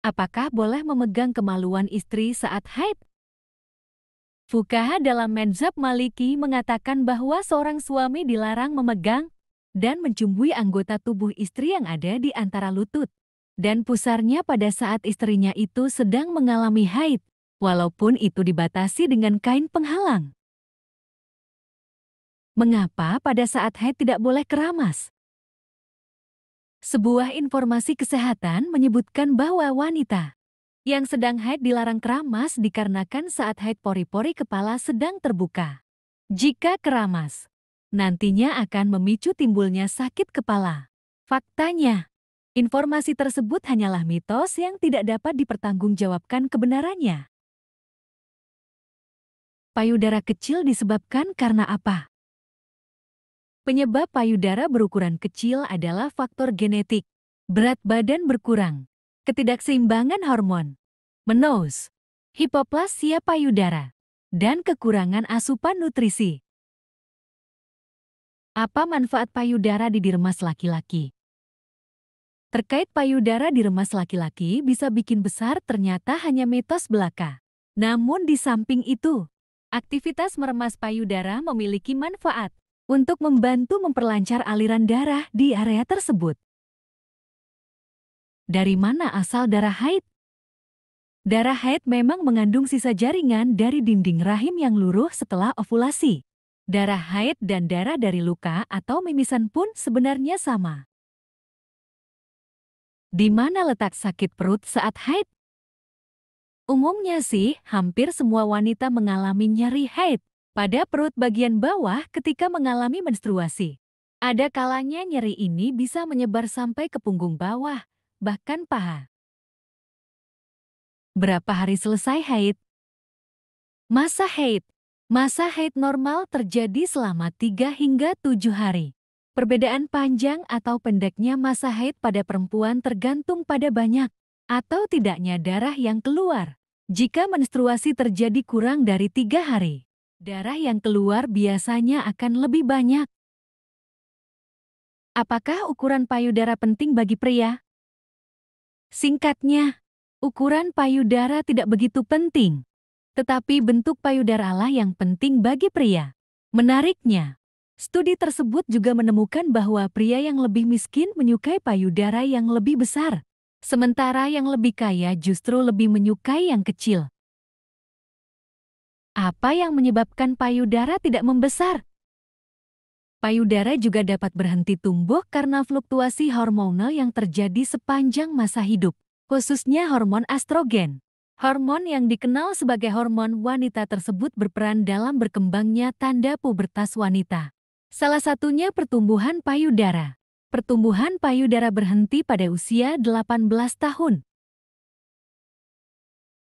Apakah boleh memegang kemaluan istri saat haid? Fuqaha dalam Madzhab Maliki mengatakan bahwa seorang suami dilarang memegang dan mencumbui anggota tubuh istri yang ada di antara lutut dan pusarnya pada saat istrinya itu sedang mengalami haid, walaupun itu dibatasi dengan kain penghalang. Mengapa pada saat haid tidak boleh keramas? Sebuah informasi kesehatan menyebutkan bahwa wanita yang sedang haid dilarang keramas dikarenakan saat haid pori-pori kepala sedang terbuka. Jika keramas, nantinya akan memicu timbulnya sakit kepala. Faktanya, informasi tersebut hanyalah mitos yang tidak dapat dipertanggungjawabkan kebenarannya. Payudara kecil disebabkan karena apa? Penyebab payudara berukuran kecil adalah faktor genetik, berat badan berkurang, ketidakseimbangan hormon, menopause, hipoplasia payudara, dan kekurangan asupan nutrisi. Apa manfaat payudara diremas laki-laki? Terkait payudara diremas laki-laki bisa bikin besar ternyata hanya mitos belaka. Namun di samping itu, aktivitas meremas payudara memiliki manfaat untuk membantu memperlancar aliran darah di area tersebut. Dari mana asal darah haid? Darah haid memang mengandung sisa jaringan dari dinding rahim yang luruh setelah ovulasi. Darah haid dan darah dari luka atau mimisan pun sebenarnya sama. Di mana letak sakit perut saat haid? Umumnya sih, hampir semua wanita mengalami nyeri haid pada perut bagian bawah ketika mengalami menstruasi. Ada kalanya nyeri ini bisa menyebar sampai ke punggung bawah, bahkan paha. Berapa hari selesai haid? Masa haid. Masa haid normal terjadi selama 3 hingga 7 hari. Perbedaan panjang atau pendeknya masa haid pada perempuan tergantung pada banyak atau tidaknya darah yang keluar. Jika menstruasi terjadi kurang dari 3 hari, darah yang keluar biasanya akan lebih banyak. Apakah ukuran payudara penting bagi pria? Singkatnya, ukuran payudara tidak begitu penting, tetapi bentuk payudara lah yang penting bagi pria. Menariknya, studi tersebut juga menemukan bahwa pria yang lebih miskin menyukai payudara yang lebih besar, sementara yang lebih kaya justru lebih menyukai yang kecil. Apa yang menyebabkan payudara tidak membesar? Payudara juga dapat berhenti tumbuh karena fluktuasi hormonal yang terjadi sepanjang masa hidup, khususnya hormon estrogen. Hormon yang dikenal sebagai hormon wanita tersebut berperan dalam berkembangnya tanda pubertas wanita. Salah satunya pertumbuhan payudara. Pertumbuhan payudara berhenti pada usia 18 tahun.